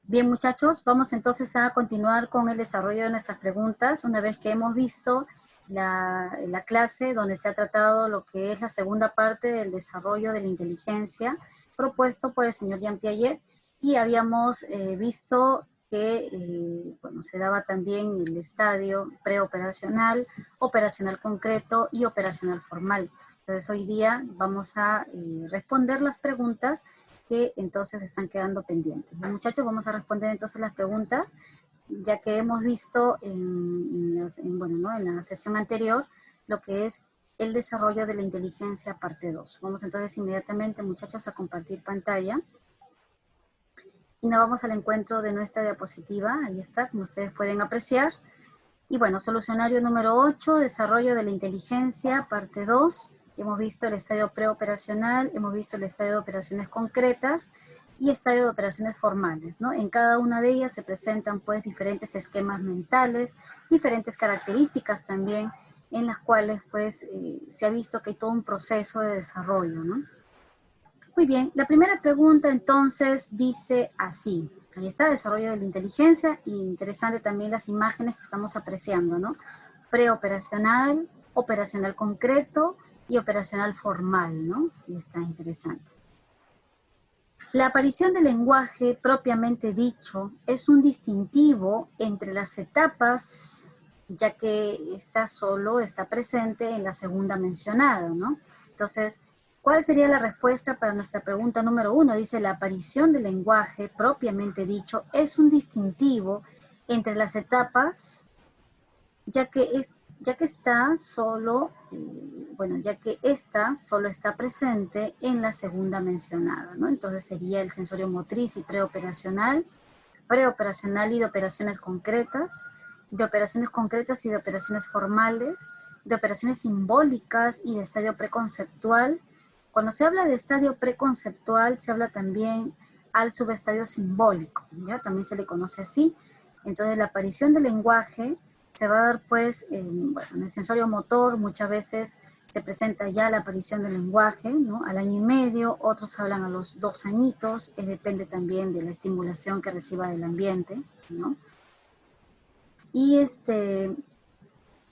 Bien, muchachos, vamos entonces a continuar con el desarrollo de nuestras preguntas. Una vez que hemos visto la clase donde se ha tratado lo que es la segunda parte del desarrollo de la inteligencia propuesto por el señor Jean Piaget, y habíamos visto que bueno, se daba también el estadio preoperacional, operacional concreto y operacional formal. Entonces hoy día vamos a responder las preguntas que entonces están quedando pendientes. Bien, muchachos, vamos a responder entonces las preguntas, ya que hemos visto bueno, ¿no?, en la sesión anterior lo que es el desarrollo de la inteligencia parte 2. Vamos entonces inmediatamente, muchachos, a compartir pantalla. Y nos vamos al encuentro de nuestra diapositiva. Ahí está, como ustedes pueden apreciar. Y bueno, solucionario número 8, desarrollo de la inteligencia, parte 2. Hemos visto el estadio preoperacional, hemos visto el estadio de operaciones concretas y estadio de operaciones formales, ¿no? En cada una de ellas se presentan pues diferentes esquemas mentales, diferentes características también, en las cuales pues se ha visto que hay todo un proceso de desarrollo, ¿no? Muy bien, la primera pregunta entonces dice así. Ahí está, desarrollo de la inteligencia, y interesante también las imágenes que estamos apreciando, ¿no? Preoperacional, operacional concreto y operacional formal, ¿no? Y está interesante. La aparición del lenguaje propiamente dicho es un distintivo entre las etapas, ya que está presente en la segunda mencionada, ¿no? Entonces, ¿cuál sería la respuesta para nuestra pregunta número 1? Dice, la aparición del lenguaje propiamente dicho es un distintivo entre las etapas, ya que esta solo está presente en la segunda mencionada, ¿no? Entonces sería el sensorio motriz y preoperacional y de operaciones concretas y de operaciones formales, de operaciones simbólicas y de estadio preconceptual. Cuando se habla de estadio preconceptual, se habla también al subestadio simbólico, ¿ya? También se le conoce así. Entonces la aparición del lenguaje se va a dar pues bueno, en el sensorio motor. Muchas veces se presenta ya la aparición del lenguaje, ¿no?, al año y medio, otros hablan a los 2 añitos, depende también de la estimulación que reciba del ambiente, ¿no? Y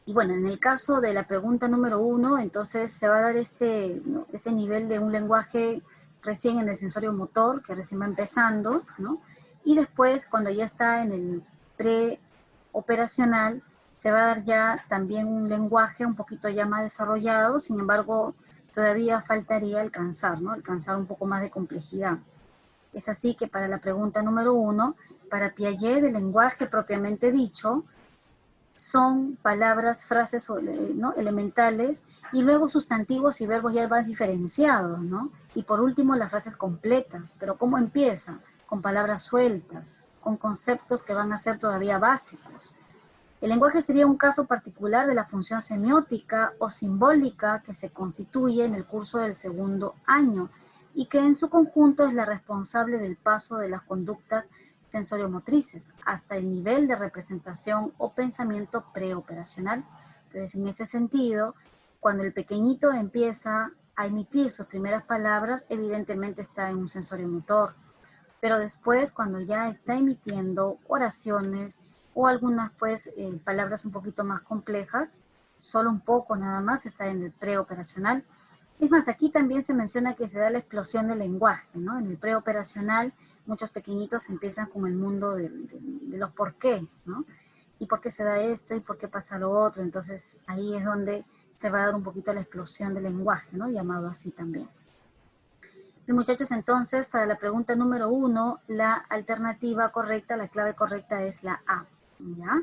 bueno, en el caso de la pregunta número 1, entonces se va a dar ¿no?, este nivel de un lenguaje recién en el sensorio motor, que recién va empezando, ¿no? Y después, cuando ya está en el preoperacional, se va a dar ya también un lenguaje un poquito ya más desarrollado. Sin embargo, todavía faltaría alcanzar, ¿no?, alcanzar un poco más de complejidad. Es así que para la pregunta número 1, para Piaget, el lenguaje propiamente dicho son palabras, frases, ¿no?, elementales, y luego sustantivos y verbos ya más diferenciados, ¿no? Y por último las frases completas. Pero ¿cómo empieza? Con palabras sueltas, con conceptos que van a ser todavía básicos. El lenguaje sería un caso particular de la función semiótica o simbólica que se constituye en el curso del segundo año y que en su conjunto es la responsable del paso de las conductas sensoriomotrices hasta el nivel de representación o pensamiento preoperacional. Entonces, en ese sentido, cuando el pequeñito empieza a emitir sus primeras palabras, evidentemente está en un sensorio motor. Pero después, cuando ya está emitiendo oraciones o algunas pues palabras un poquito más complejas, solo un poco nada más está en el preoperacional. Es más, aquí también se menciona que se da la explosión del lenguaje, ¿no? En el preoperacional, muchos pequeñitos empiezan con el mundo de los por qué, ¿no? Y por qué se da esto y por qué pasa lo otro. Entonces ahí es donde se va a dar un poquito la explosión del lenguaje, ¿no?, llamado así también. Bien, muchachos, entonces para la pregunta número 1, la alternativa correcta, la clave correcta es la A, ¿ya?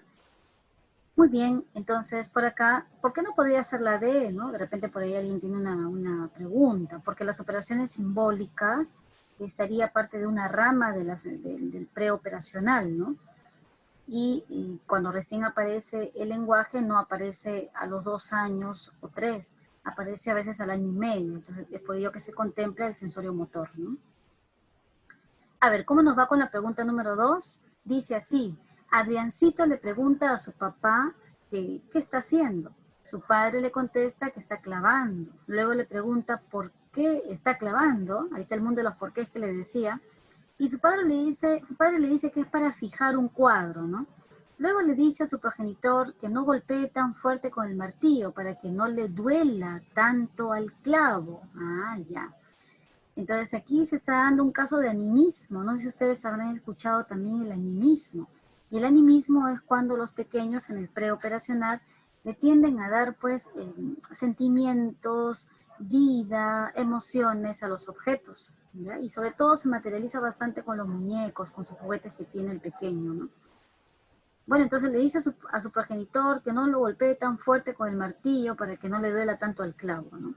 Muy bien, entonces por acá, ¿por qué no podría ser la D, no? De repente por ahí alguien tiene una pregunta, porque las operaciones simbólicas estaría parte de una rama del preoperacional, ¿no? Y cuando recién aparece el lenguaje, no aparece a los 2 años o 3, aparece a veces al año y medio. Entonces es por ello que se contempla el sensorio motor, ¿no? A ver, ¿cómo nos va con la pregunta número 2? Dice así: Adriancito le pregunta a su papá qué está haciendo. Su padre le contesta que está clavando. Luego le pregunta por qué está clavando. Ahí está el mundo de los porqués que le decía. Y su padre le dice que es para fijar un cuadro, ¿no? Luego le dice a su progenitor que no golpee tan fuerte con el martillo para que no le duela tanto al clavo. Ah, ya. Entonces aquí se está dando un caso de animismo. No sé si ustedes habrán escuchado también el animismo. Y el animismo es cuando los pequeños en el preoperacional le tienden a dar pues sentimientos, vida, emociones a los objetos, ¿ya? Y sobre todo se materializa bastante con los muñecos, con sus juguetes que tiene el pequeño, ¿no? Bueno, entonces le dice a su progenitor que no lo golpee tan fuerte con el martillo para que no le duela tanto al clavo, ¿no?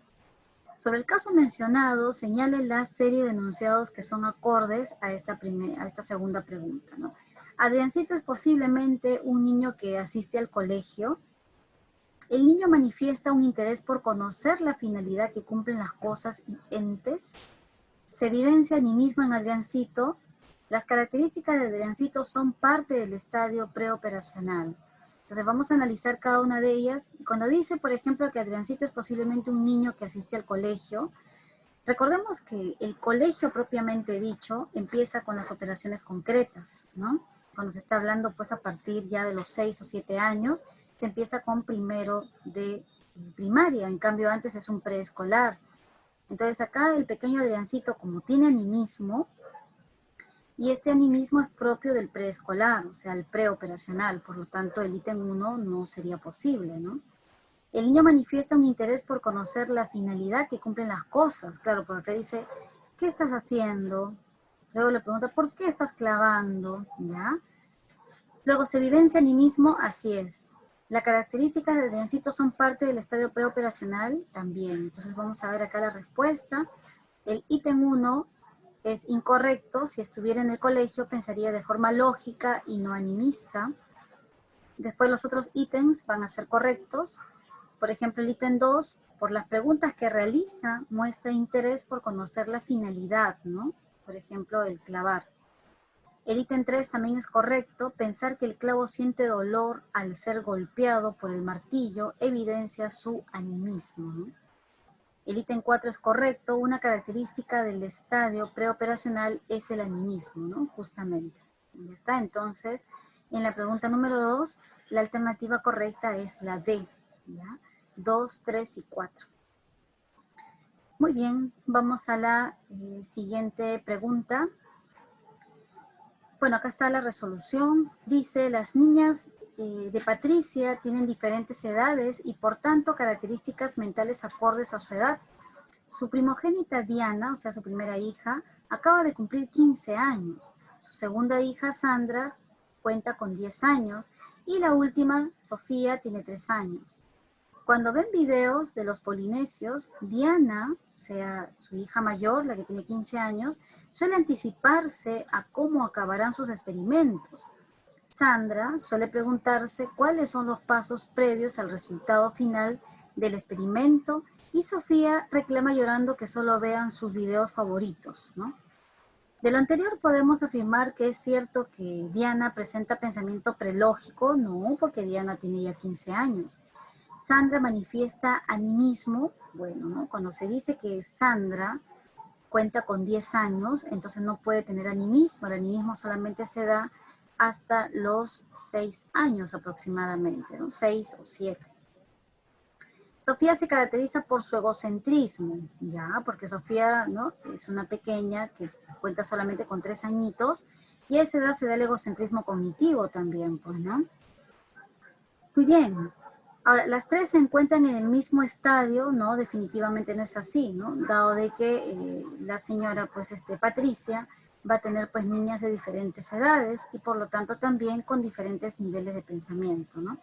Sobre el caso mencionado, señale la serie de enunciados que son acordes a esta segunda pregunta, ¿no? Adriancito es posiblemente un niño que asiste al colegio. El niño manifiesta un interés por conocer la finalidad que cumplen las cosas y entes. Se evidencia animismo en Adriancito. Las características de Adriancito son parte del estadio preoperacional. Entonces vamos a analizar cada una de ellas. Cuando dice, por ejemplo, que Adriancito es posiblemente un niño que asiste al colegio, recordemos que el colegio propiamente dicho empieza con las operaciones concretas, ¿no? Cuando se está hablando pues a partir ya de los 6 o 7 años, se empieza con primero de primaria, en cambio antes es un preescolar. Entonces acá el pequeño Adriancito, como tiene animismo, y este animismo es propio del preescolar, o sea, el preoperacional, por lo tanto el ítem 1 no sería posible, ¿no? El niño manifiesta un interés por conocer la finalidad que cumplen las cosas, claro, porque dice, ¿qué estás haciendo? Luego le pregunta, ¿por qué estás clavando? ¿Ya? Luego se evidencia animismo, así es. Las características del Adriancito son parte del estadio preoperacional también. Entonces vamos a ver acá la respuesta. El ítem 1 es incorrecto. Si estuviera en el colegio pensaría de forma lógica y no animista. Después los otros ítems van a ser correctos. Por ejemplo, el ítem 2, por las preguntas que realiza, muestra interés por conocer la finalidad, ¿no? Por ejemplo, el clavar. El ítem 3 también es correcto. Pensar que el clavo siente dolor al ser golpeado por el martillo evidencia su animismo, ¿no? El ítem 4 es correcto. Una característica del estadio preoperacional es el animismo, ¿no? Justamente. Ya está. Entonces, en la pregunta número 2, la alternativa correcta es la D, ¿ya? 2, 3 y 4. Muy bien, vamos a la siguiente pregunta. Bueno, acá está la resolución. Dice, las niñas de Patricia tienen diferentes edades y por tanto características mentales acordes a su edad. Su primogénita Diana, o sea, su primera hija, acaba de cumplir 15 años. Su segunda hija, Sandra, cuenta con 10 años. Y la última, Sofía, tiene 3 años. Cuando ven videos de los polinesios, Diana, o sea, su hija mayor, la que tiene 15 años, suele anticiparse a cómo acabarán sus experimentos. Sandra suele preguntarse cuáles son los pasos previos al resultado final del experimento y Sofía reclama llorando que solo vean sus videos favoritos, ¿no? De lo anterior podemos afirmar que es cierto que Diana presenta pensamiento prelógico, no, porque Diana tiene ya 15 años. Sandra manifiesta animismo, bueno, ¿no? Cuando se dice que Sandra cuenta con 10 años, entonces no puede tener animismo. El animismo solamente se da hasta los 6 años aproximadamente, ¿no? 6 o 7. Sofía se caracteriza por su egocentrismo, ya, porque Sofía, ¿no? Es una pequeña que cuenta solamente con 3 añitos y a esa edad se da el egocentrismo cognitivo también, pues, ¿no? Muy bien. Ahora, las tres se encuentran en el mismo estadio, ¿no? Definitivamente no es así, ¿no? Dado de que la señora, pues, Patricia, va a tener, pues, niñas de diferentes edades y, por lo tanto, también con diferentes niveles de pensamiento, ¿no?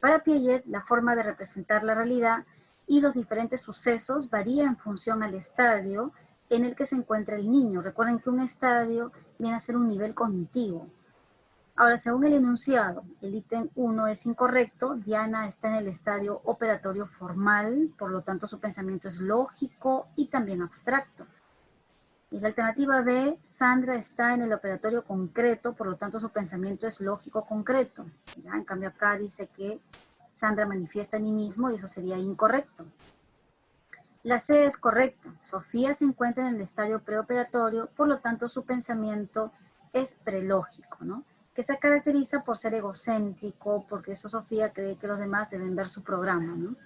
Para Piaget, la forma de representar la realidad y los diferentes sucesos varía en función al estadio en el que se encuentra el niño. Recuerden que un estadio viene a ser un nivel cognitivo. Ahora, según el enunciado, el ítem 1 es incorrecto. Diana está en el estadio operatorio formal, por lo tanto su pensamiento es lógico y también abstracto. Y la alternativa B, Sandra está en el operatorio concreto, por lo tanto su pensamiento es lógico concreto. ¿Ya? En cambio acá dice que Sandra manifiesta animismo y eso sería incorrecto. La C es correcta. Sofía se encuentra en el estadio preoperatorio, por lo tanto su pensamiento es prelógico, ¿no? Que se caracteriza por ser egocéntrico, porque eso Sofía cree que los demás deben ver su programa, ¿no?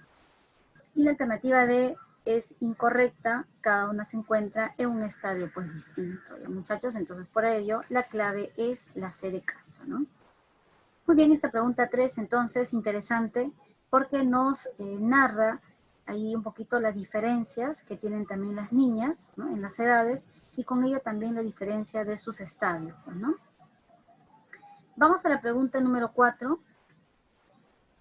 Y la alternativa D es incorrecta, cada una se encuentra en un estadio pues distinto, ¿ya, muchachos? Entonces por ello la clave es la C de casa, ¿no? Muy bien, esta pregunta 3 entonces interesante porque nos narra ahí un poquito las diferencias que tienen también las niñas, ¿no? En las edades y con ello también la diferencia de sus estadios, ¿no? Vamos a la pregunta número 4.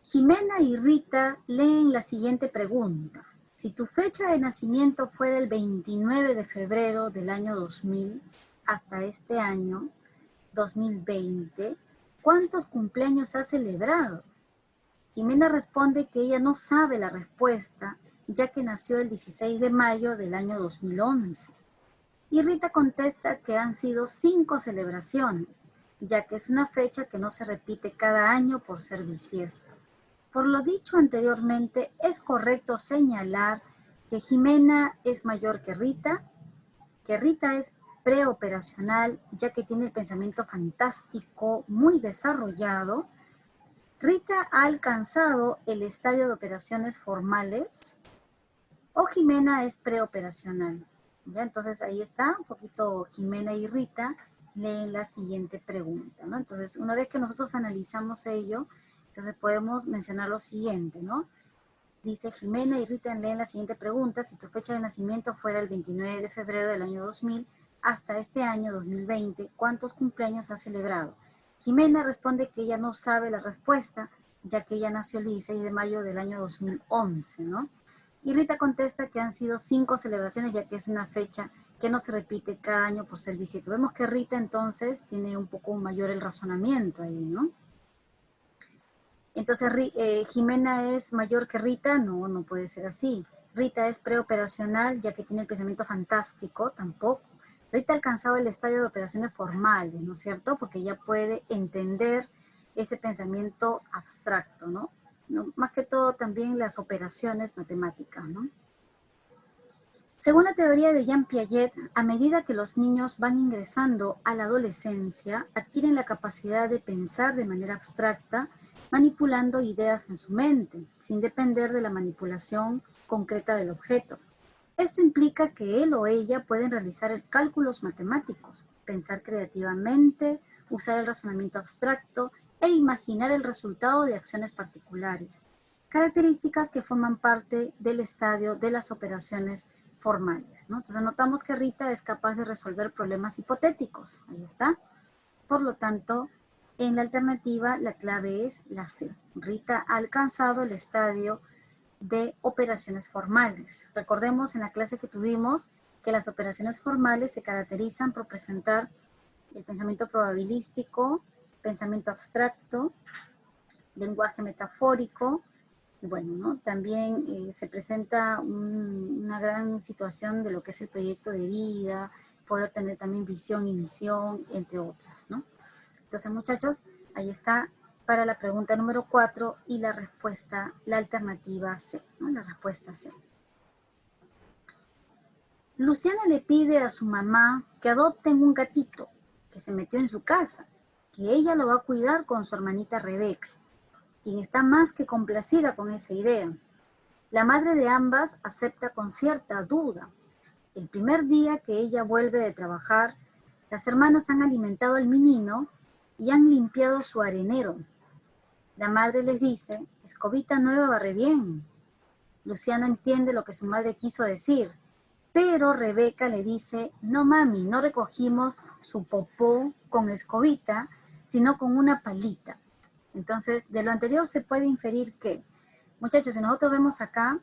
Jimena y Rita leen la siguiente pregunta. Si tu fecha de nacimiento fuera el 29 de febrero del año 2000 hasta este año, 2020, ¿cuántos cumpleaños has celebrado? Jimena responde que ella no sabe la respuesta, ya que nació el 16 de mayo del año 2011. Y Rita contesta que han sido 5 celebraciones, ya que es una fecha que no se repite cada año por ser bisiesto. Por lo dicho anteriormente, es correcto señalar que Jimena es mayor que Rita es preoperacional, ya que tiene el pensamiento fantástico muy desarrollado. Rita ha alcanzado el estadio de operaciones formales o Jimena es preoperacional. ¿Ya? Entonces ahí está, un poquito Jimena y Rita leen la siguiente pregunta, ¿no? Entonces, una vez que nosotros analizamos ello, entonces podemos mencionar lo siguiente, ¿no? Dice, Jimena y Rita leen la siguiente pregunta. Si tu fecha de nacimiento fuera el 29 de febrero del año 2000 hasta este año 2020, ¿cuántos cumpleaños has celebrado? Jimena responde que ella no sabe la respuesta, ya que ella nació el 16 de mayo del año 2011, ¿no? Y Rita contesta que han sido 5 celebraciones, ya que es una fecha que no se repite cada año por ser bisiesto. Vemos que Rita entonces tiene un poco mayor el razonamiento ahí, ¿no? Entonces, ¿Jimena es mayor que Rita? No, no puede ser así. Rita es preoperacional, ya que tiene el pensamiento fantástico, tampoco. Rita ha alcanzado el estadio de operaciones formales, ¿no es cierto? Porque ella puede entender ese pensamiento abstracto, ¿no? Más que todo también las operaciones matemáticas, ¿no? Según la teoría de Jean Piaget, a medida que los niños van ingresando a la adolescencia, adquieren la capacidad de pensar de manera abstracta, manipulando ideas en su mente, sin depender de la manipulación concreta del objeto. Esto implica que él o ella pueden realizar cálculos matemáticos, pensar creativamente, usar el razonamiento abstracto e imaginar el resultado de acciones particulares, características que forman parte del estadio de las operaciones formales, ¿no? Entonces notamos que Rita es capaz de resolver problemas hipotéticos, ahí está. Por lo tanto, en la alternativa la clave es la C. Rita ha alcanzado el estadio de operaciones formales. Recordemos en la clase que tuvimos que las operaciones formales se caracterizan por presentar el pensamiento probabilístico, pensamiento abstracto, lenguaje metafórico. Bueno, ¿no? También se presenta una gran situación de lo que es el proyecto de vida, poder tener también visión y misión, entre otras, ¿no? Entonces, muchachos, ahí está para la pregunta número 4 y la respuesta, la alternativa C, ¿no? La respuesta C. Luciana le pide a su mamá que adopten un gatito que se metió en su casa, que ella lo va a cuidar con su hermanita Rebeca, quien está más que complacida con esa idea. La madre de ambas acepta con cierta duda. El primer día que ella vuelve de trabajar, las hermanas han alimentado al menino y han limpiado su arenero. La madre les dice, escobita nueva barre bien. Luciana entiende lo que su madre quiso decir, pero Rebeca le dice, no mami, no recogimos su popó con escobita, sino con una palita. Entonces, de lo anterior se puede inferir que, muchachos, si nosotros vemos acá,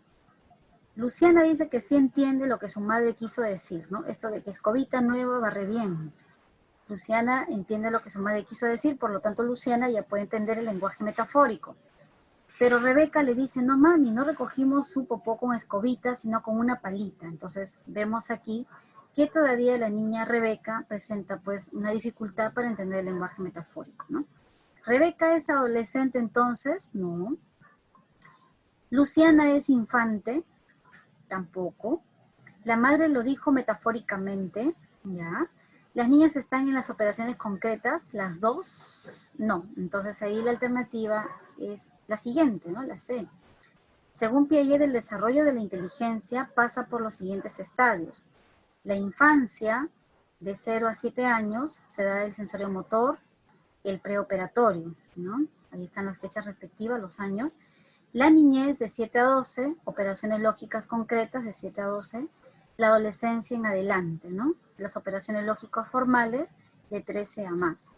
Luciana dice que sí entiende lo que su madre quiso decir, ¿no? Esto de que escobita nueva barre bien. Luciana entiende lo que su madre quiso decir, por lo tanto Luciana ya puede entender el lenguaje metafórico. Pero Rebeca le dice, no mami, no recogimos su popó con escobita, sino con una palita. Entonces vemos aquí que todavía la niña Rebeca presenta pues una dificultad para entender el lenguaje metafórico, ¿no? ¿Rebeca es adolescente entonces? No. ¿Luciana es infante? Tampoco. La madre lo dijo metafóricamente, ¿ya? Las niñas están en las operaciones concretas, las dos, no. Entonces ahí la alternativa es la siguiente, ¿no? La C. Según Piaget, el desarrollo de la inteligencia pasa por los siguientes estadios. La infancia, de 0 a 7 años, se da el sensorio motor, el preoperatorio, ¿no? Ahí están las fechas respectivas, los años. La niñez, de 7 a 12, operaciones lógicas concretas, de 7 a 12. La adolescencia en adelante, ¿no? Las operaciones lógicas formales, de 13 a más.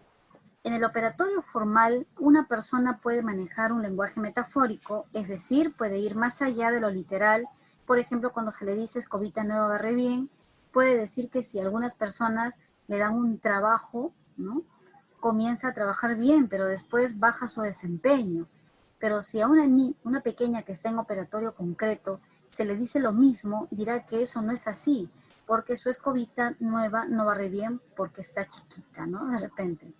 En el operatorio formal, una persona puede manejar un lenguaje metafórico, es decir, puede ir más allá de lo literal. Por ejemplo, cuando se le dice escobita nueva barre bien, puede decir que si algunas personas le dan un trabajo, ¿no? Comienza a trabajar bien, pero después baja su desempeño. Pero si a una pequeña que está en operatorio concreto se le dice lo mismo, dirá que eso no es así, porque su escobita nueva no barre bien porque está chiquita, ¿no? De repente.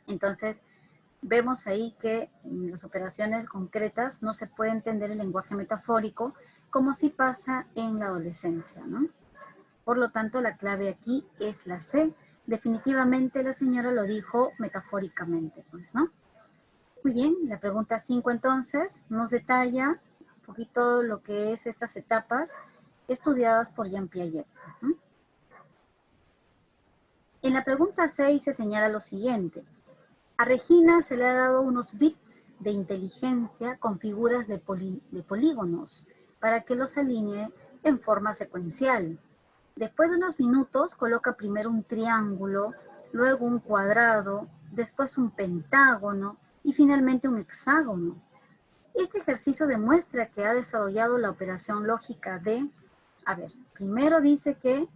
Entonces, vemos ahí que en las operaciones concretas no se puede entender el lenguaje metafórico como si pasa en la adolescencia, ¿no? Por lo tanto, la clave aquí es la C. Definitivamente la señora lo dijo metafóricamente, pues, ¿no? Muy bien, la pregunta 5 entonces nos detalla un poquito lo que es estas etapas estudiadas por Jean Piaget. En la pregunta 6 se señala lo siguiente. A Regina se le ha dado unos bits de inteligencia con figuras de polígonos para que los alinee en forma secuencial. Después de unos minutos coloca primero un triángulo, luego un cuadrado, después un pentágono y finalmente un hexágono. Este ejercicio demuestra que ha desarrollado la operación lógica de, primero dice que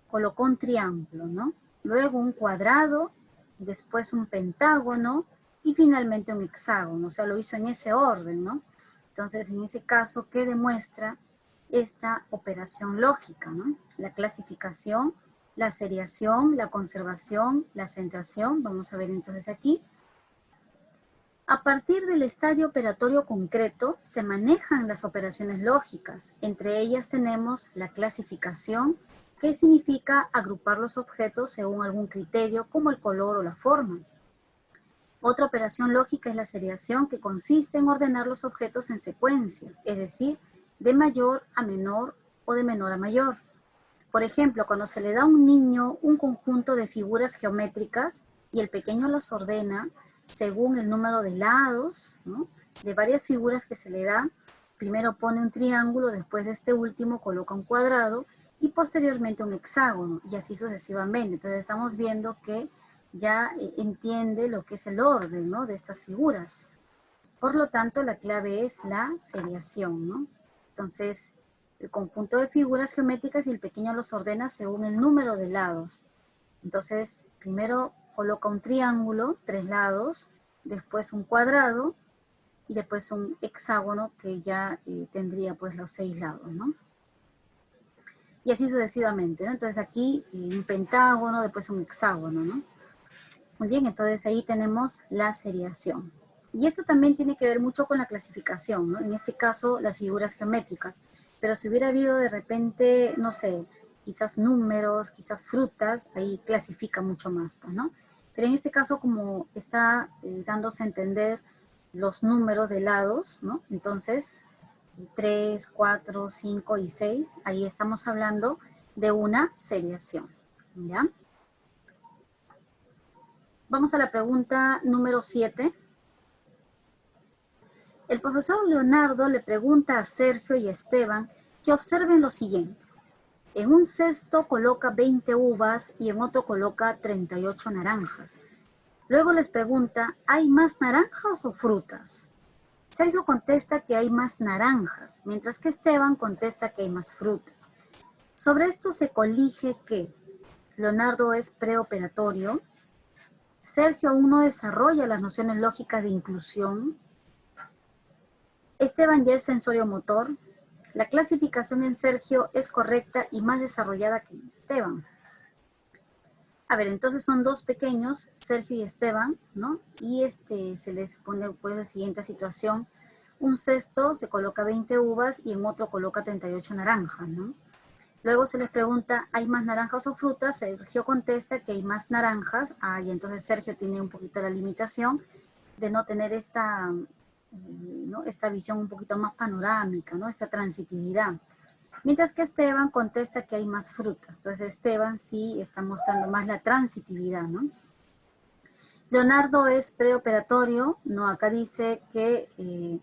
colocó un triángulo, ¿no? Luego un cuadrado, después un pentágono y finalmente un hexágono. O sea, lo hizo en ese orden, ¿no? Entonces, en ese caso, ¿qué demuestra esta operación lógica, ¿no? La clasificación, la seriación, la conservación, la centración. Vamos a ver entonces aquí. A partir del estadio operatorio concreto se manejan las operaciones lógicas. Entre ellas tenemos la clasificación, que significa agrupar los objetos según algún criterio como el color o la forma. Otra operación lógica es la seriación, que consiste en ordenar los objetos en secuencia, es decir, de mayor a menor o de menor a mayor. Por ejemplo, cuando se le da a un niño un conjunto de figuras geométricas y el pequeño las ordena según el número de lados, ¿no?, de varias figuras que se le da, primero pone un triángulo, después de este último coloca un cuadrado y posteriormente un hexágono, y así sucesivamente. Entonces estamos viendo que ya entiende lo que es el orden, ¿no?, de estas figuras. Por lo tanto, la clave es la seriación, ¿no? Entonces, el conjunto de figuras geométricas y el pequeño los ordena según el número de lados. Entonces, primero coloca un triángulo, 3 lados, después un cuadrado y después un hexágono que ya tendría pues los 6 lados, ¿no? Y así sucesivamente, ¿no? Entonces aquí un pentágono, después un hexágono, ¿no? Muy bien, entonces ahí tenemos la seriación. Y esto también tiene que ver mucho con la clasificación, ¿no? En este caso, las figuras geométricas. Pero si hubiera habido de repente, no sé, quizás números, quizás frutas, ahí clasifica mucho más, pues, ¿no? Pero en este caso, como está dándose a entender los números de lados, ¿no? Entonces, 3, 4, 5 y 6, ahí estamos hablando de una seriación, ¿ya? Vamos a la pregunta número 7. El profesor Leonardo le pregunta a Sergio y Esteban que observen lo siguiente. En un cesto coloca 20 uvas y en otro coloca 38 naranjas. Luego les pregunta, ¿hay más naranjas o frutas? Sergio contesta que hay más naranjas, mientras que Esteban contesta que hay más frutas. Sobre esto se colige que Leonardo es preoperatorio, Sergio aún no desarrolla las nociones lógicas de inclusión, Esteban ya es sensorio-motor. La clasificación en Sergio es correcta y más desarrollada que en Esteban. A ver, entonces son dos pequeños, Sergio y Esteban, ¿no? Y se les pone pues la siguiente situación. un cesto se coloca 20 uvas y en otro coloca 38 naranjas, ¿no? Luego se les pregunta, ¿hay más naranjas o frutas? Sergio contesta que hay más naranjas. Y entonces Sergio tiene un poquito la limitación de no tener ¿no? esta visión un poquito más panorámica, ¿no? Esta transitividad. Mientras que Esteban contesta que hay más frutas. Entonces Esteban sí está mostrando más la transitividad, ¿no? Leonardo es preoperatorio, ¿no? Acá dice que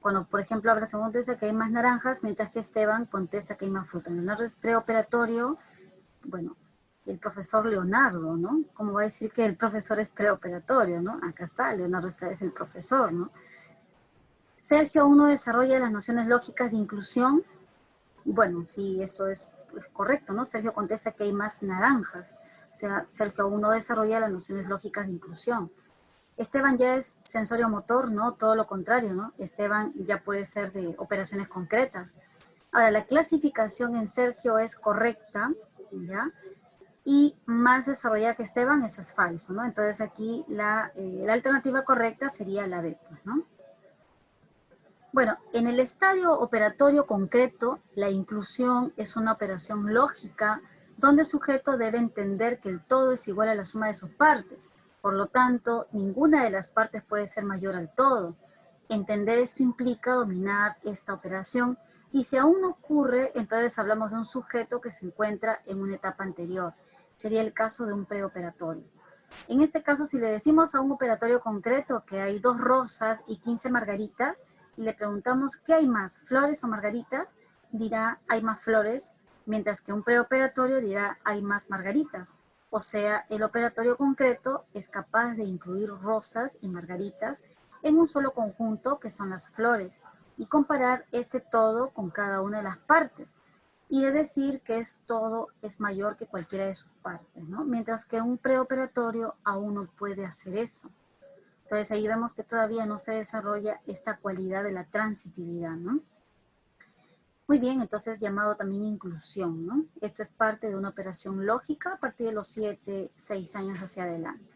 cuando, por ejemplo, Abraham contesta que hay más naranjas, mientras que Esteban contesta que hay más frutas. Leonardo es preoperatorio, bueno, el profesor Leonardo, ¿no? ¿Cómo va a decir que el profesor es preoperatorio, ¿no? Acá está, Leonardo es el profesor, ¿no? Sergio aún no desarrolla las nociones lógicas de inclusión. Bueno, sí, eso es correcto, ¿no? Sergio contesta que hay más naranjas. O sea, Sergio aún no desarrolla las nociones lógicas de inclusión. Esteban ya es sensorio motor, ¿no? Todo lo contrario, ¿no? Esteban ya puede ser de operaciones concretas. Ahora, la clasificación en Sergio es correcta, ¿ya? Y más desarrollada que Esteban, eso es falso, ¿no? Entonces aquí la alternativa correcta sería la B, pues, ¿no? Bueno, en el estadio operatorio concreto, la inclusión es una operación lógica donde el sujeto debe entender que el todo es igual a la suma de sus partes. Por lo tanto, ninguna de las partes puede ser mayor al todo. Entender esto implica dominar esta operación y si aún no ocurre, entonces hablamos de un sujeto que se encuentra en una etapa anterior. Sería el caso de un preoperatorio. En este caso, si le decimos a un operatorio concreto que hay 2 rosas y 15 margaritas, y le preguntamos ¿qué hay más, flores o margaritas? Dirá hay más flores, mientras que un preoperatorio dirá hay más margaritas. O sea, el operatorio concreto es capaz de incluir rosas y margaritas en un solo conjunto que son las flores y comparar este todo con cada una de las partes y de decir que todo es mayor que cualquiera de sus partes, ¿no? Mientras que un preoperatorio aún no puede hacer eso. Entonces ahí vemos que todavía no se desarrolla esta cualidad de la transitividad, ¿no? Muy bien, entonces llamado también inclusión, ¿no? Esto es parte de una operación lógica a partir de los 7, 6 años hacia adelante.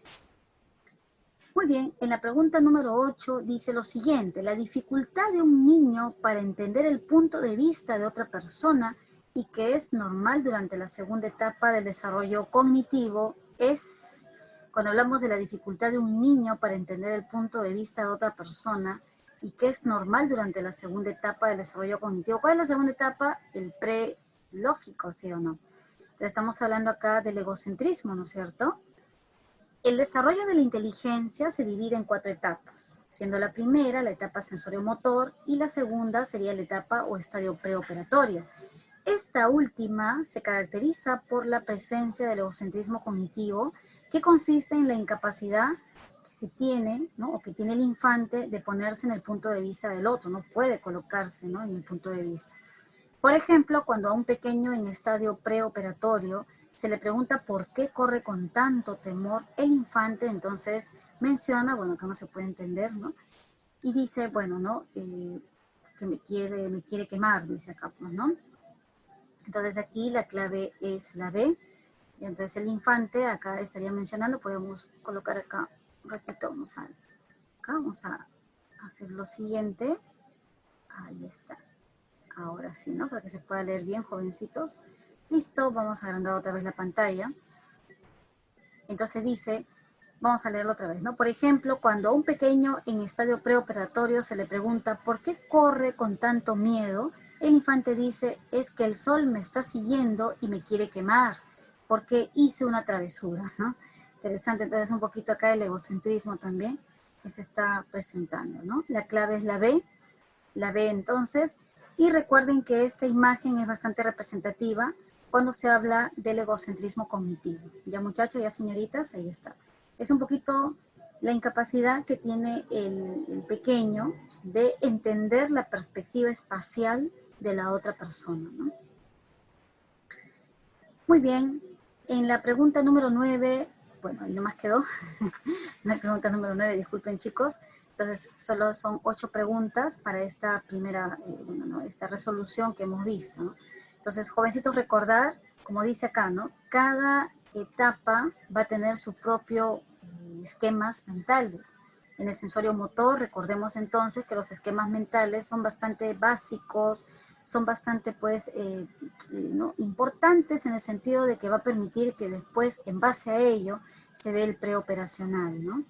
Muy bien, en la pregunta número 8 dice lo siguiente: la dificultad de un niño para entender el punto de vista de otra persona y que es normal durante la segunda etapa del desarrollo cognitivo es, cuando hablamos de la dificultad de un niño para entender el punto de vista de otra persona y que es normal durante la segunda etapa del desarrollo cognitivo. ¿Cuál es la segunda etapa? El prelógico, ¿sí o no? Entonces estamos hablando acá del egocentrismo, ¿no es cierto? El desarrollo de la inteligencia se divide en 4 etapas, siendo la primera la etapa sensorio-motor y la segunda sería la etapa o estadio preoperatorio. Esta última se caracteriza por la presencia del egocentrismo cognitivo, que consiste en la incapacidad que se tiene, ¿no? O que tiene el infante de ponerse en el punto de vista del otro, no puede colocarse, ¿no? En el punto de vista. Por ejemplo, cuando a un pequeño en estadio preoperatorio se le pregunta por qué corre con tanto temor, el infante entonces menciona, bueno, que no se puede entender, ¿no? Y dice, bueno, ¿no? Que me quiere quemar, dice acá, pues, ¿no? Entonces aquí la clave es la B. Y entonces el infante, acá estaría mencionando, podemos colocar acá un ratito, vamos a hacer lo siguiente. Ahí está. Ahora sí, ¿no? Para que se pueda leer bien, jovencitos. Listo, vamos a agrandar otra vez la pantalla. Entonces dice, vamos a leerlo otra vez, ¿no? Por ejemplo, cuando a un pequeño en estadio preoperatorio se le pregunta ¿por qué corre con tanto miedo? El infante dice, es que el sol me está siguiendo y me quiere quemar, porque hice una travesura, ¿no? Interesante, entonces un poquito acá el egocentrismo también que se está presentando, ¿no? La clave es la B entonces, y recuerden que esta imagen es bastante representativa cuando se habla del egocentrismo cognitivo. Ya muchachos, ya señoritas, ahí está. Es un poquito la incapacidad que tiene el pequeño de entender la perspectiva espacial de la otra persona, ¿no? Muy bien, en la pregunta número 9, bueno, ahí nomás quedó, la pregunta número 9, disculpen chicos, entonces solo son 8 preguntas para esta primera, bueno, ¿no? Esta resolución que hemos visto, ¿no? Entonces, jovencitos, recordar, como dice acá, ¿no? Cada etapa va a tener su propio esquemas mentales. En el sensorio motor, recordemos entonces que los esquemas mentales son bastante básicos, son bastante pues ¿no? importantes en el sentido de que va a permitir que después, en base a ello, se dé el preoperacional, ¿no?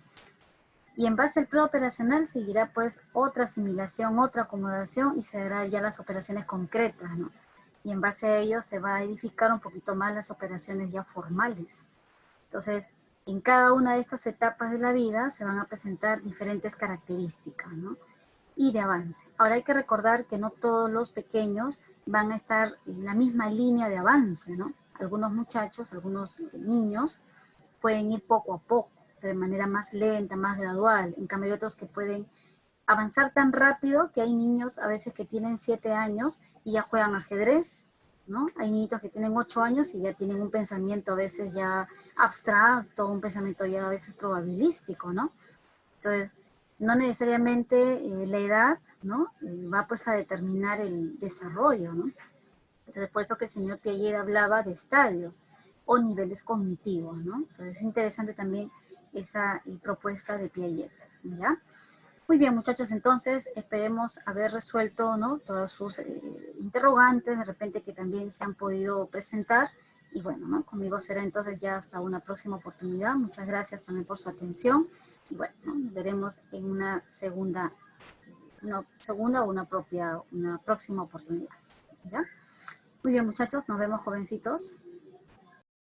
Y en base al preoperacional seguirá pues otra asimilación, otra acomodación y se dará ya las operaciones concretas, ¿no? Y en base a ello se va a edificar un poquito más las operaciones ya formales. Entonces, en cada una de estas etapas de la vida se van a presentar diferentes características, ¿no? Y de avance. Ahora hay que recordar que no todos los pequeños van a estar en la misma línea de avance, ¿no? Algunos muchachos, algunos niños pueden ir poco a poco, de manera más lenta, más gradual. En cambio hay otros que pueden avanzar tan rápido que hay niños a veces que tienen 7 años y ya juegan ajedrez, ¿no? Hay niñitos que tienen 8 años y ya tienen un pensamiento a veces ya abstracto, un pensamiento ya a veces probabilístico, ¿no? Entonces, no necesariamente la edad, ¿no? Va pues a determinar el desarrollo, ¿no? Entonces, por eso que el señor Piaget hablaba de estadios o niveles cognitivos, ¿no? Entonces, es interesante también esa propuesta de Piaget, ¿ya? Muy bien, muchachos, entonces esperemos haber resuelto, ¿no? Todos sus interrogantes, de repente que también se han podido presentar. Y bueno, ¿no? Conmigo será entonces ya hasta una próxima oportunidad. Muchas gracias también por su atención. Y bueno, ¿no? Nos veremos en una segunda o una próxima oportunidad. ¿Ya? Muy bien, muchachos, nos vemos, jovencitos.